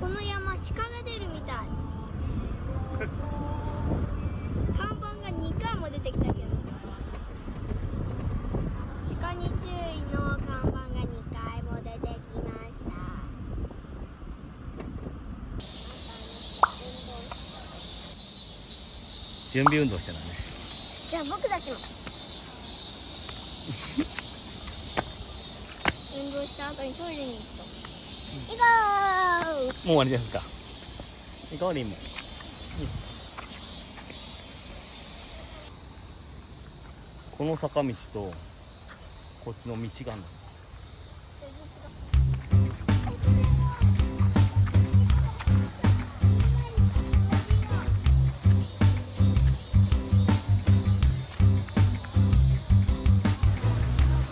この山鹿が出るみたい。看板が2回も出てきたけど、鹿に注意の看板が2回も出てきました。準備運動してたね。じゃあ僕たちも運動した後にトイレに行くと、行こもう終わりですか。行こうリンも。この坂道とこっちの道があるの。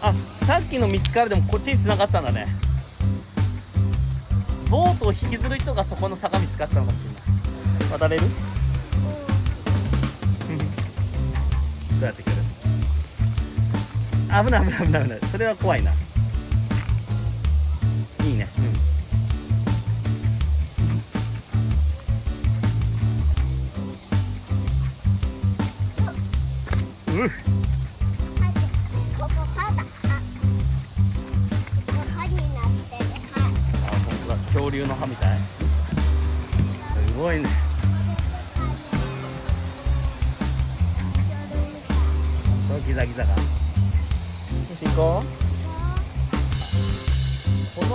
あ、さっきの道からでもこっちに繋がったんだね。ボートを引きずる人がそこの坂道使ってたのかもしれない。渡れる？どうやって来る？危ない危ない危ない危ない。それは怖いな。いいね。うん。ここ歯だ。歯になってる。歯。あ、本当だ。恐竜の歯みたい。すごいね。そう、ギザギザが。よし、行こう。この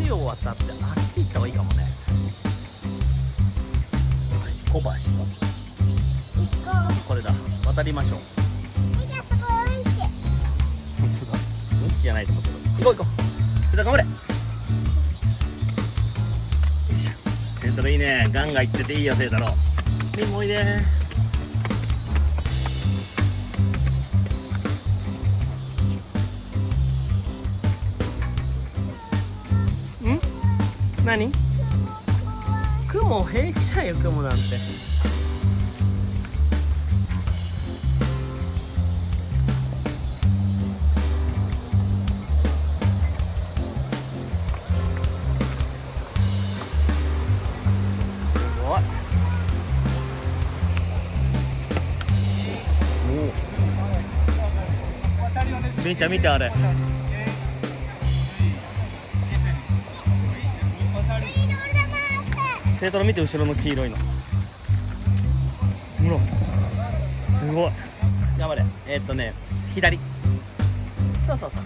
橋を渡ってあっち行った方がいいかもね。小橋か。これだ。渡りましょう。本当だ。うんちじゃないと思うけど。行こう行こう。それ頑張れ。よいしょ。セイタロいいね。ガンガン行ってていいよ、セイタロ。リンもおいで。何？雲平気だよ、雲なんて。みーちゃん見てあれ。セイタロ見て、後ろの黄色いの。ほら、すごい。頑張れ。左。そうそうそう。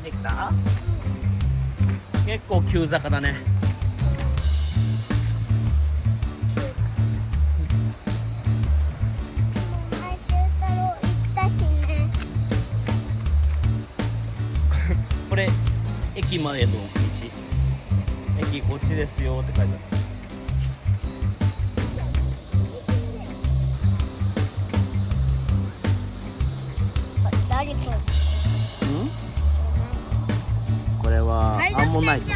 できた？結構急坂だね。これ駅までの道。駅こっちですよって書いてある。これはアンモナイト。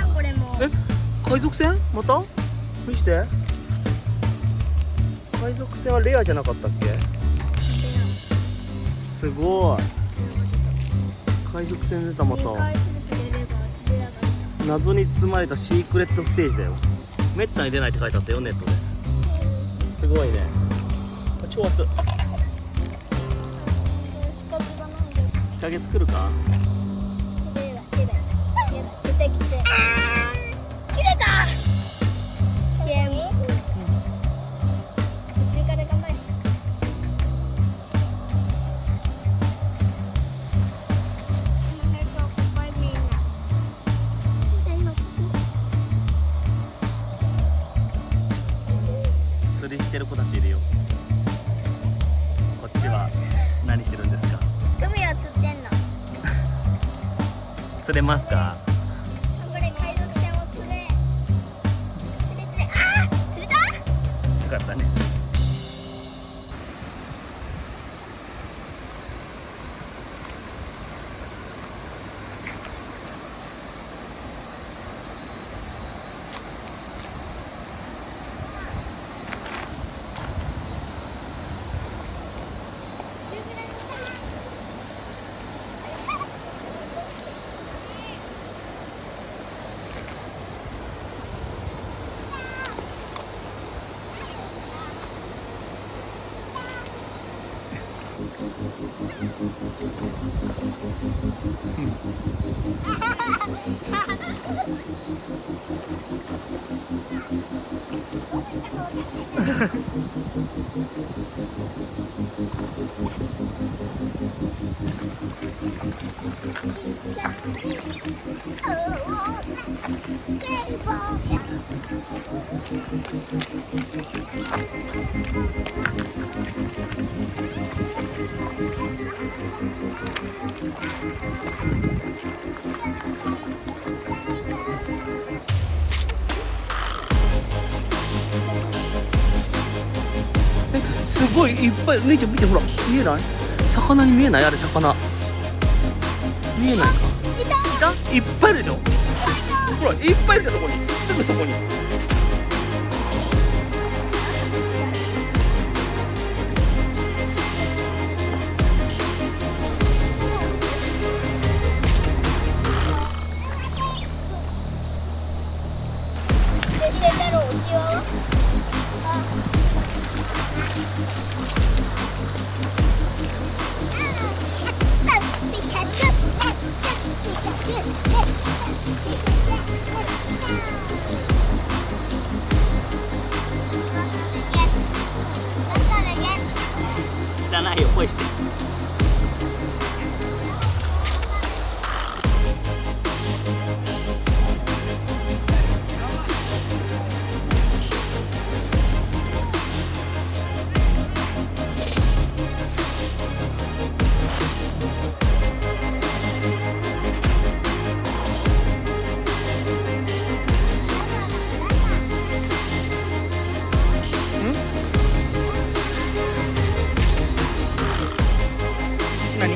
海賊船？また？見して。海賊船はレアじゃなかったっけ？すごい。海賊船出た、また。謎に包まれたシークレットステージだよ。めったに出ないって書いてあったよ、ネットで。すごいね。超熱。日陰作るか？出てきて。切れた。釣りしてる子たちいるよ。こっちは何してるんですか？海を釣ってんの。釣れますか？これ海賊船を釣れ。あー、釣れた？よかったね。すごいいっぱい。姉ちゃん見て、ほら見えない？魚に見えない？あれ魚見えないか？いた？いっぱいいるでしょ。ほらいっぱいいるじゃん、そこに、すぐそこに。じゃないよ、声して。何？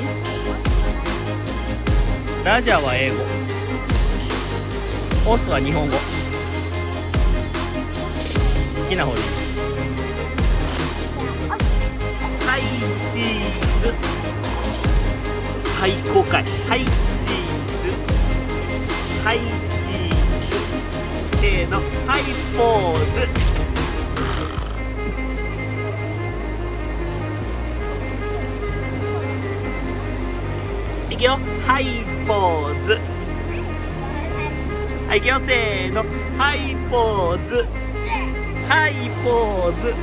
ラジャーは英語、オスは日本語。好きな方でいい。はい、チーズ。最高かい。はい、チーズ。はい、チーズ。せーの、はい、ポーズ。いくよ、はい、ポーズ。はい、いくよ、せーの、はい、ポーズ。はい、ポーズ。